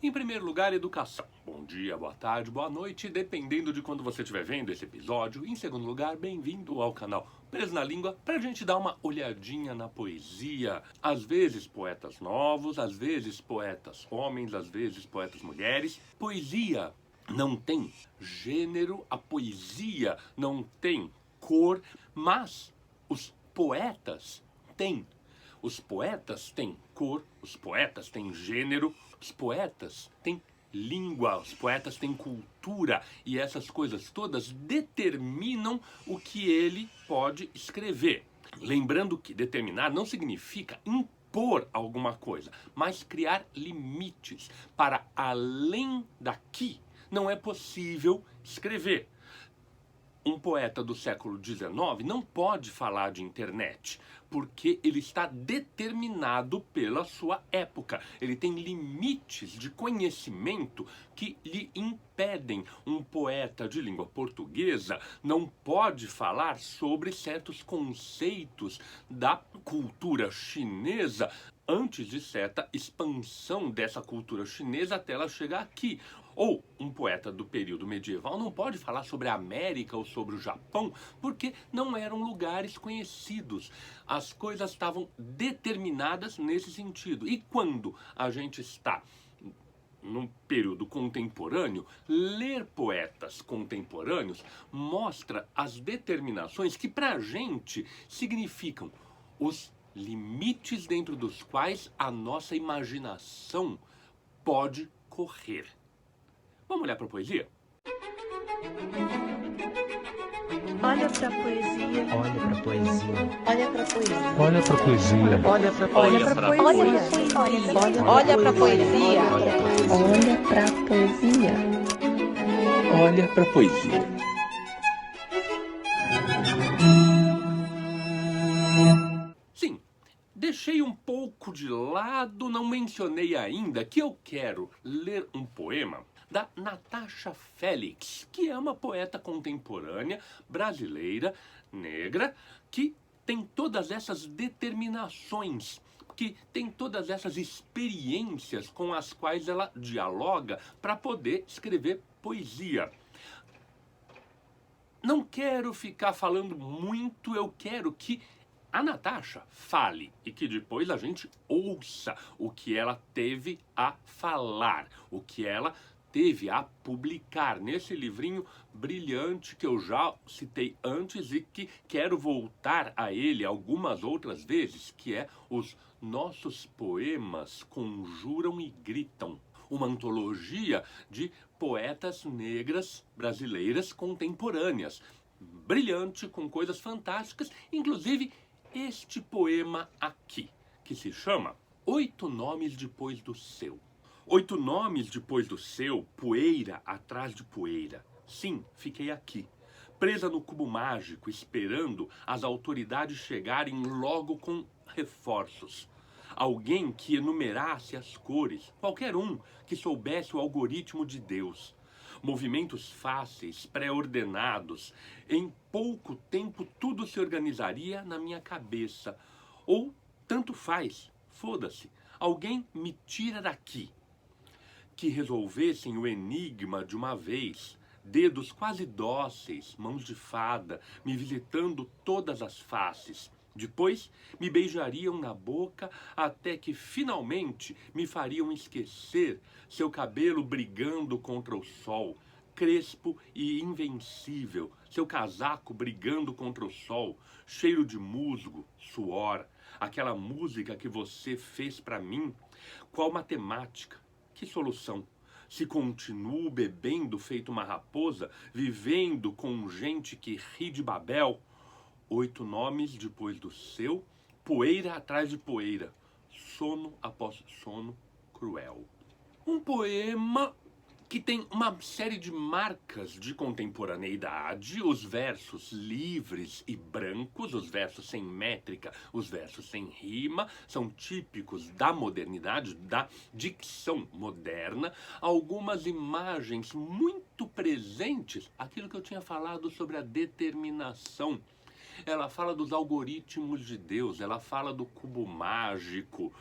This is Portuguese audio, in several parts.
Em primeiro lugar, educação. Bom dia, boa tarde, boa noite, dependendo de quando você estiver vendo esse episódio. Em segundo lugar, bem-vindo ao canal Preso na Língua, para a gente dar uma olhadinha na poesia. Às vezes poetas novos, às vezes poetas homens, às vezes poetas mulheres. Poesia não tem gênero, a poesia não tem cor, mas os poetas têm. Os poetas têm cor, os poetas têm gênero, os poetas têm língua, os poetas têm cultura, e essas coisas todas determinam o que ele pode escrever. Lembrando que determinar não significa impor alguma coisa, mas criar limites. Para além daqui não é possível escrever. Um poeta do século XIX não pode falar de internet, porque ele está determinado pela sua época. Ele tem limites de conhecimento que lhe impedem. Um poeta de língua portuguesa não pode falar sobre certos conceitos da cultura chinesa antes de certa expansão dessa cultura chinesa até ela chegar aqui. Ou um poeta do período medieval não pode falar sobre a América ou sobre o Japão, porque não eram lugares conhecidos. As coisas estavam determinadas nesse sentido. E quando a gente está num período contemporâneo, ler poetas contemporâneos mostra as determinações que pra gente significam os limites dentro dos quais a nossa imaginação pode correr. Vamos olhar para a poesia? Olha pra poesia. Olha pra poesia. Olha pra poesia. Olha pra poesia. Olha pra poesia. Olha pra poesia. Olha pra poesia. Olha pra poesia. Sim, deixei um pouco de lado, não mencionei ainda que eu quero ler um poema da Natasha Felix, que é uma poeta contemporânea brasileira, negra, que tem todas essas determinações, que tem todas essas experiências com as quais ela dialoga para poder escrever poesia. Não quero ficar falando muito, eu quero que a Natasha fale e que depois a gente ouça o que ela teve a falar, o que ela teve a publicar nesse livrinho brilhante que eu já citei antes e que quero voltar a ele algumas outras vezes, que é Os Nossos Poemas Conjuram e Gritam. Uma antologia de poetas negras brasileiras contemporâneas. Brilhante, com coisas fantásticas, inclusive este poema aqui, que se chama 8 Nomes Depois do Seu. 8 nomes depois do seu, poeira atrás de poeira. Sim, fiquei aqui, presa no cubo mágico, esperando as autoridades chegarem logo com reforços. Alguém que enumerasse as cores, qualquer um que soubesse o algoritmo de Deus. Movimentos fáceis, pré-ordenados. Em pouco tempo tudo se organizaria na minha cabeça. Ou, tanto faz, foda-se, alguém me tira daqui. Que resolvessem o enigma de uma vez, dedos quase dóceis, mãos de fada, me visitando todas as faces. Depois me beijariam na boca até que finalmente me fariam esquecer seu cabelo brigando contra o sol, crespo e invencível, seu casaco brigando contra o sol, cheiro de musgo, suor, aquela música que você fez pra mim. Qual matemática? Que solução? Se continuo bebendo feito uma raposa, vivendo com gente que ri de Babel? 8 nomes depois do seu, poeira atrás de poeira, sono após sono cruel. Um poema que tem uma série de marcas de contemporaneidade, os versos livres e brancos, os versos sem métrica, os versos sem rima, são típicos da modernidade, da dicção moderna, algumas imagens muito presentes, aquilo que eu tinha falado sobre a determinação. Ela fala dos algoritmos de Deus, ela fala do cubo mágico,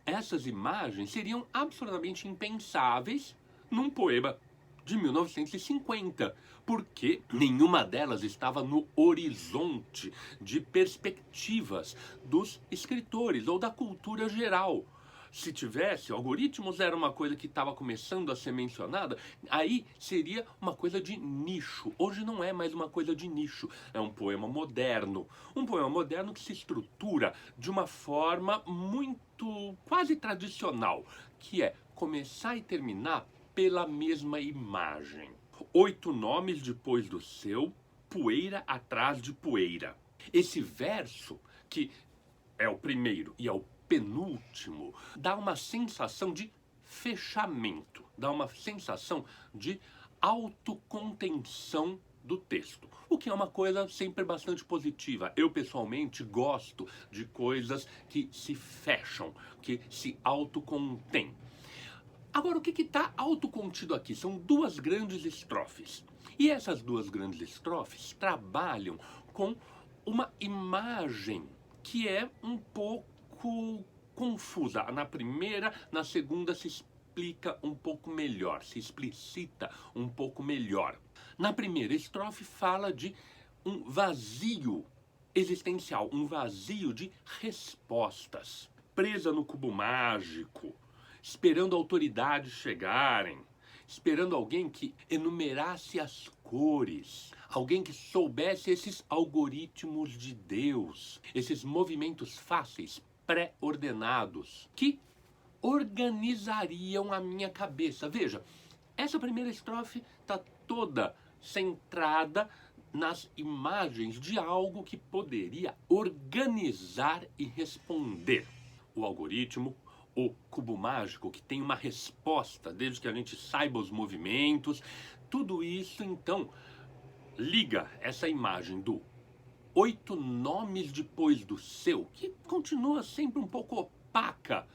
essas imagens seriam absolutamente impensáveis num poema de 1950, porque nenhuma delas estava no horizonte de perspectivas dos escritores ou da cultura geral. Se tivesse, algoritmos era uma coisa que estava começando a ser mencionada, aí seria uma coisa de nicho. Hoje não é mais uma coisa de nicho, é um poema moderno. Um poema moderno que se estrutura de uma forma muito, quase tradicional, que é começar e terminar pela mesma imagem. 8 nomes depois do seu, poeira atrás de poeira. Esse verso, que é o primeiro e é o penúltimo, dá uma sensação de fechamento, dá uma sensação de autocontenção do texto, o que é uma coisa sempre bastante positiva. Eu, pessoalmente, gosto de coisas que se fecham, que se autocontêm. Agora, o que está autocontido aqui? São 2 grandes estrofes. E essas 2 grandes estrofes trabalham com uma imagem que é um pouco confusa. Na primeira, na segunda se explica um pouco melhor, se explicita um pouco melhor. Na primeira estrofe fala de um vazio existencial, um vazio de respostas. Presa no cubo mágico, esperando autoridades chegarem, esperando alguém que enumerasse as cores, alguém que soubesse esses algoritmos de Deus, esses movimentos fáceis, pré-ordenados, que organizariam a minha cabeça. Veja, essa primeira estrofe está toda centrada nas imagens de algo que poderia organizar e responder. O algoritmo, o cubo mágico, que tem uma resposta, desde que a gente saiba os movimentos, tudo isso, então, liga essa imagem do 8 nomes depois do seu, que continua sempre um pouco opaca.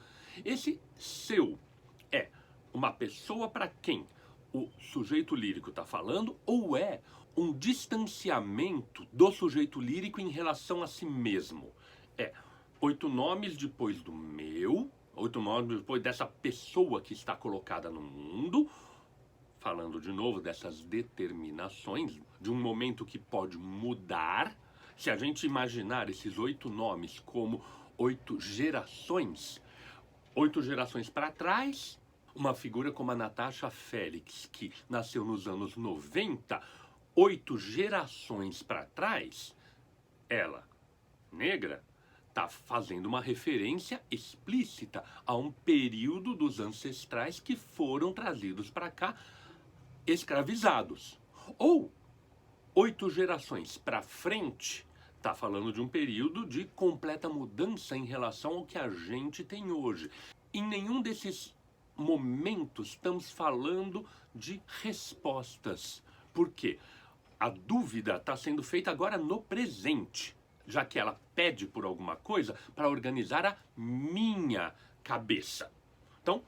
Esse seu é uma pessoa para quem o sujeito lírico está falando, ou é um distanciamento do sujeito lírico em relação a si mesmo? É 8 nomes depois do meu, 8 nomes depois dessa pessoa que está colocada no mundo, falando de novo dessas determinações, de um momento que pode mudar. Se a gente imaginar esses 8 nomes como 8 gerações para trás, uma figura como a Natasha Félix, que nasceu nos anos 90, 8 gerações para trás, ela, negra, está fazendo uma referência explícita a um período dos ancestrais que foram trazidos para cá escravizados. Ou 8 gerações para frente, está falando de um período de completa mudança em relação ao que a gente tem hoje. Em nenhum desses momentos estamos falando de respostas. Por quê? A dúvida está sendo feita agora no presente, já que ela pede por alguma coisa para organizar a minha cabeça. Então,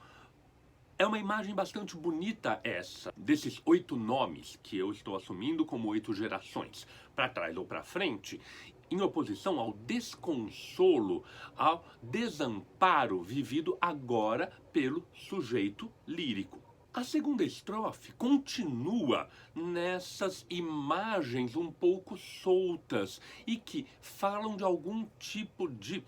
é uma imagem bastante bonita essa, desses 8 nomes que eu estou assumindo como 8 gerações, para trás ou para frente, em oposição ao desconsolo, ao desamparo vivido agora pelo sujeito lírico. A segunda estrofe continua nessas imagens um pouco soltas e que falam de algum tipo de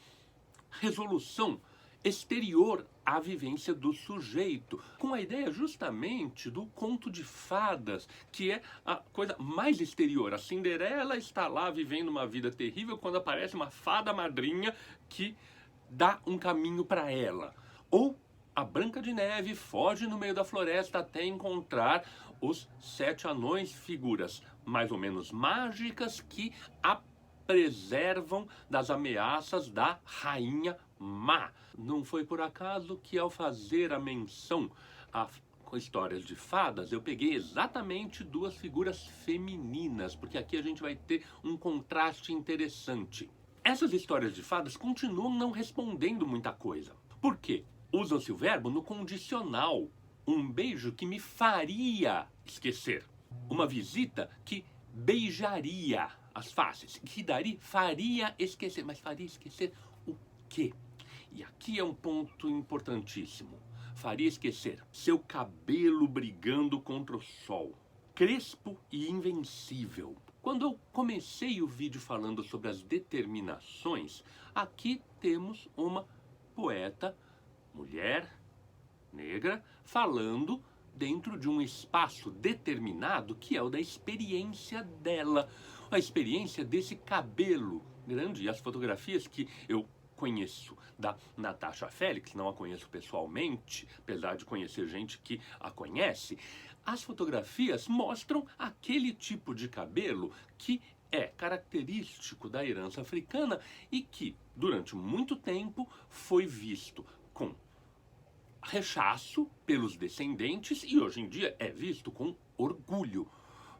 resolução exterior à vivência do sujeito, com a ideia justamente do conto de fadas, que é a coisa mais exterior. A Cinderela está lá vivendo uma vida terrível quando aparece uma fada madrinha que dá um caminho para ela. Ou a Branca de Neve foge no meio da floresta até encontrar os 7 anões, figuras mais ou menos mágicas que a preservam das ameaças da rainha má. Não foi por acaso que, ao fazer a menção a histórias de fadas, eu peguei exatamente 2 figuras femininas, porque aqui a gente vai ter um contraste interessante. Essas histórias de fadas continuam não respondendo muita coisa. Por quê? Usa-se o verbo no condicional. Um beijo que me faria esquecer. Uma visita que beijaria as faces. Que daria, faria esquecer. Mas faria esquecer o quê? E aqui é um ponto importantíssimo. Faria esquecer seu cabelo brigando contra o sol, crespo e invencível. Quando eu comecei o vídeo falando sobre as determinações, aqui temos uma poeta, mulher, negra, falando dentro de um espaço determinado que é o da experiência dela, a experiência desse cabelo grande. E as fotografias que eu conheço da Natasha Félix, não a conheço pessoalmente, apesar de conhecer gente que a conhece, as fotografias mostram aquele tipo de cabelo que é característico da herança africana e que, durante muito tempo, foi visto com rechaço pelos descendentes e hoje em dia é visto com orgulho.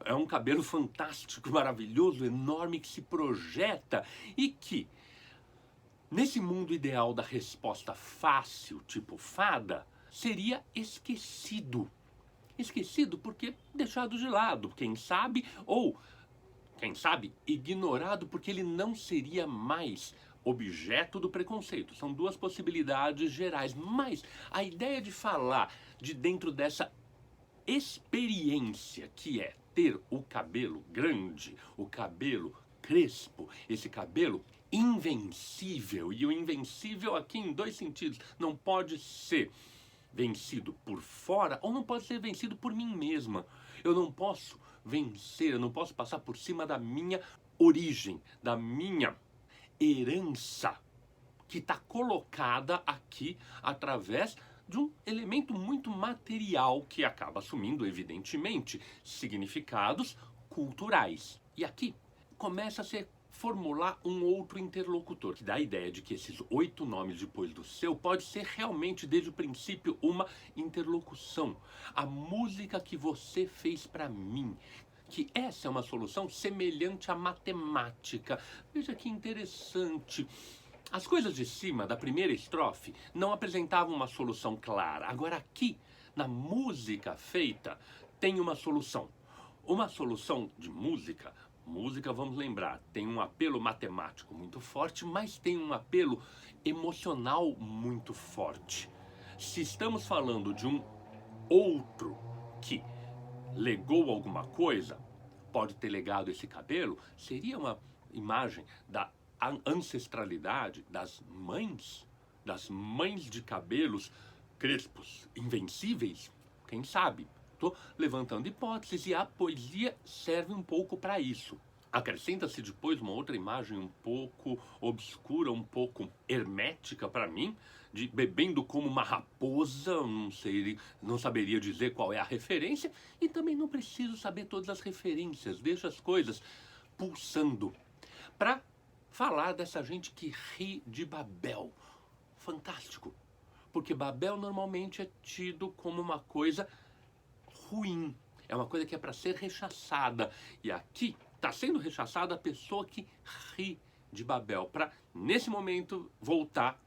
É um cabelo fantástico, maravilhoso, enorme, que se projeta e que, nesse mundo ideal da resposta fácil, tipo fada, seria esquecido. Esquecido porque deixado de lado, quem sabe, ou, quem sabe, ignorado porque ele não seria mais objeto do preconceito. São duas possibilidades gerais, mas a ideia de falar de dentro dessa experiência que é ter o cabelo grande, o cabelo crespo, esse cabelo invencível, e o invencível aqui em dois sentidos, não pode ser vencido por fora ou não pode ser vencido por mim mesma. Eu não posso vencer, eu não posso passar por cima da minha origem, da minha herança, que está colocada aqui através de um elemento muito material que acaba assumindo, evidentemente, significados culturais. E aqui começa a se formular um outro interlocutor, que dá a ideia de que esses 8 nomes depois do seu pode ser realmente, desde o princípio, uma interlocução. A música que você fez para mim, que essa é uma solução semelhante à matemática. Veja que interessante. As coisas de cima da primeira estrofe não apresentavam uma solução clara. Agora aqui, na música feita, tem uma solução. Uma solução de música. Música, vamos lembrar, tem um apelo matemático muito forte, mas tem um apelo emocional muito forte. Se estamos falando de um outro que legou alguma coisa, pode ter legado esse cabelo, seria uma imagem da ancestralidade das mães de cabelos crespos, invencíveis, quem sabe? Estou levantando hipóteses e a poesia serve um pouco para isso. Acrescenta-se depois uma outra imagem um pouco obscura, um pouco hermética para mim, de bebendo como uma raposa, não saberia dizer qual é a referência, e também não preciso saber todas as referências, deixa as coisas pulsando. Para falar dessa gente que ri de Babel. Fantástico, porque Babel normalmente é tido como uma coisa ruim, é uma coisa que é para ser rechaçada, e aqui está sendo rechaçada a pessoa que ri de Babel, para, nesse momento, voltar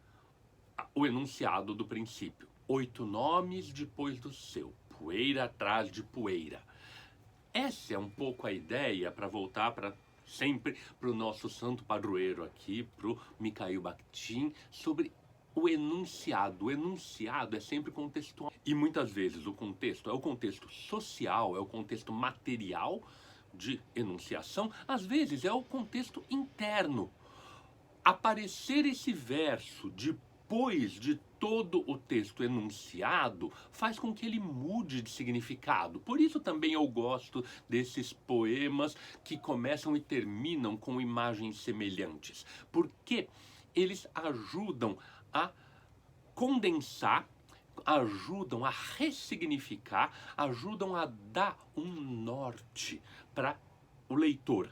o enunciado do princípio. 8 nomes depois do seu, poeira atrás de poeira. Essa é um pouco a ideia, para voltar para sempre para o nosso santo padroeiro aqui, para o Mikhail Bakhtin, sobre o enunciado. O enunciado é sempre contextual. E muitas vezes o contexto é o contexto social, é o contexto material de enunciação, às vezes é o contexto interno. Aparecer esse verso depois de todo o texto enunciado faz com que ele mude de significado. Por isso também eu gosto desses poemas que começam e terminam com imagens semelhantes, porque eles ajudam a condensar, ajudam a ressignificar, ajudam a dar um norte para o leitor.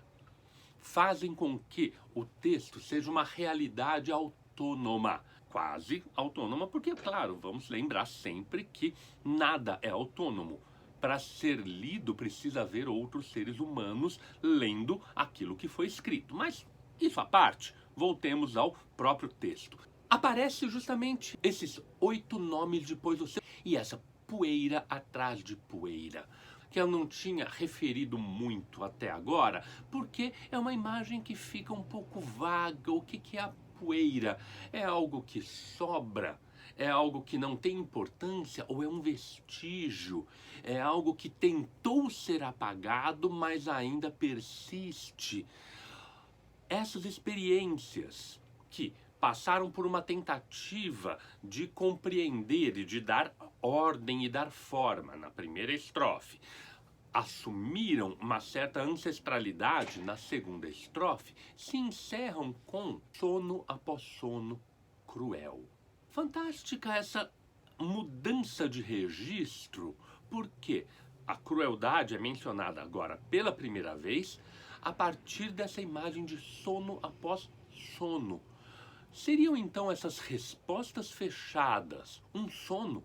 Fazem com que o texto seja uma realidade autônoma, quase autônoma, porque, claro, vamos lembrar sempre que nada é autônomo. Para ser lido, precisa haver outros seres humanos lendo aquilo que foi escrito. Mas, isso à parte, voltemos ao próprio texto. Aparece justamente esses 8 nomes depois do seu, e essa poeira atrás de poeira, que eu não tinha referido muito até agora, porque é uma imagem que fica um pouco vaga. O que é a poeira? É algo que sobra? É algo que não tem importância ou é um vestígio? É algo que tentou ser apagado, mas ainda persiste? Essas experiências que passaram por uma tentativa de compreender e de dar ordem e dar forma na primeira estrofe, assumiram uma certa ancestralidade na segunda estrofe, se encerram com sono após sono cruel. Fantástica essa mudança de registro, porque a crueldade é mencionada agora pela primeira vez a partir dessa imagem de sono após sono. Seriam então essas respostas fechadas um sono?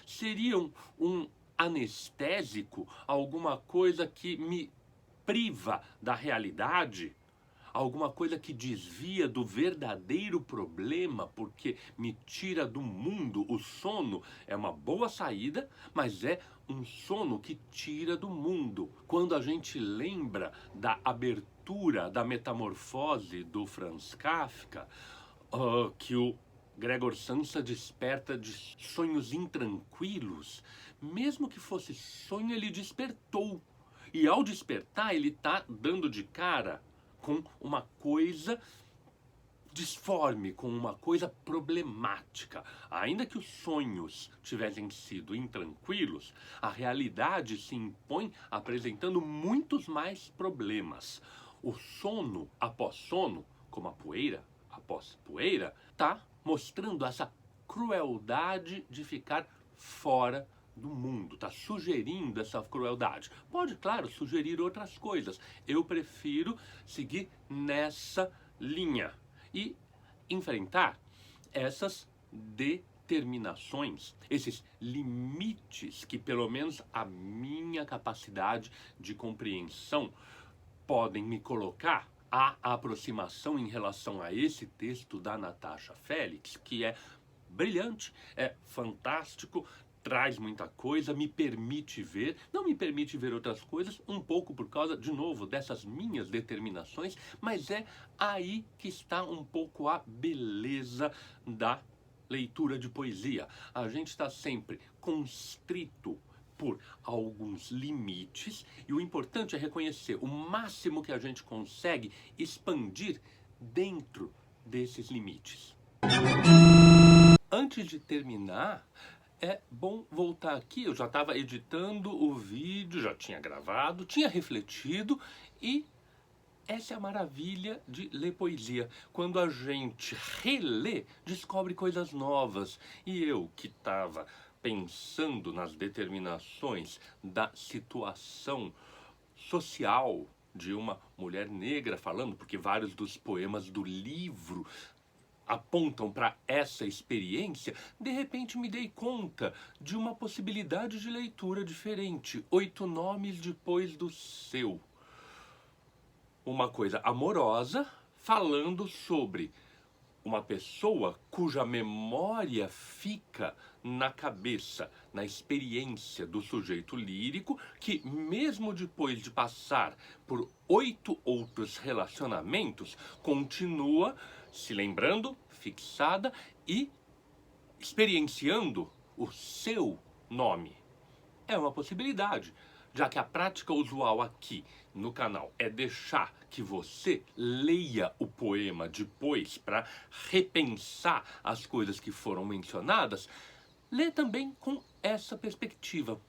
Seriam um anestésico, alguma coisa que me priva da realidade? Alguma coisa que desvia do verdadeiro problema porque me tira do mundo? O sono é uma boa saída, mas é um sono que tira do mundo. Quando a gente lembra da abertura da Metamorfose do Franz Kafka, que o Gregor Samsa desperta de sonhos intranquilos, mesmo que fosse sonho, ele despertou. E ao despertar, ele está dando de cara com uma coisa disforme, com uma coisa problemática. Ainda que os sonhos tivessem sido intranquilos, a realidade se impõe apresentando muitos mais problemas. O sono após sono, como a poeira após poeira, está mostrando essa crueldade de ficar fora do mundo, está sugerindo essa crueldade. Pode, claro, sugerir outras coisas. Eu prefiro seguir nessa linha e enfrentar essas determinações, esses limites que pelo menos a minha capacidade de compreensão podem me colocar. A aproximação em relação a esse texto da Natasha Felix, que é brilhante, é fantástico, traz muita coisa, me permite ver, não me permite ver outras coisas, um pouco por causa, de novo, dessas minhas determinações, mas é aí que está um pouco a beleza da leitura de poesia. A gente está sempre constrito por alguns limites e o importante é reconhecer o máximo que a gente consegue expandir dentro desses limites. Antes de terminar, é bom voltar aqui. Eu já estava editando o vídeo, já tinha gravado, tinha refletido e essa é a maravilha de ler poesia. Quando a gente relê, descobre coisas novas. E eu que estava pensando nas determinações da situação social de uma mulher negra falando, porque vários dos poemas do livro apontam para essa experiência, de repente me dei conta de uma possibilidade de leitura diferente. 8 nomes depois do seu. Uma coisa amorosa, falando sobre uma pessoa cuja memória fica na cabeça, na experiência do sujeito lírico, que mesmo depois de passar por 8 outros relacionamentos, continua se lembrando, fixada e experienciando o seu nome. É uma possibilidade, já que a prática usual aqui no canal é deixar que você leia o poema depois para repensar as coisas que foram mencionadas. Lê também com essa perspectiva.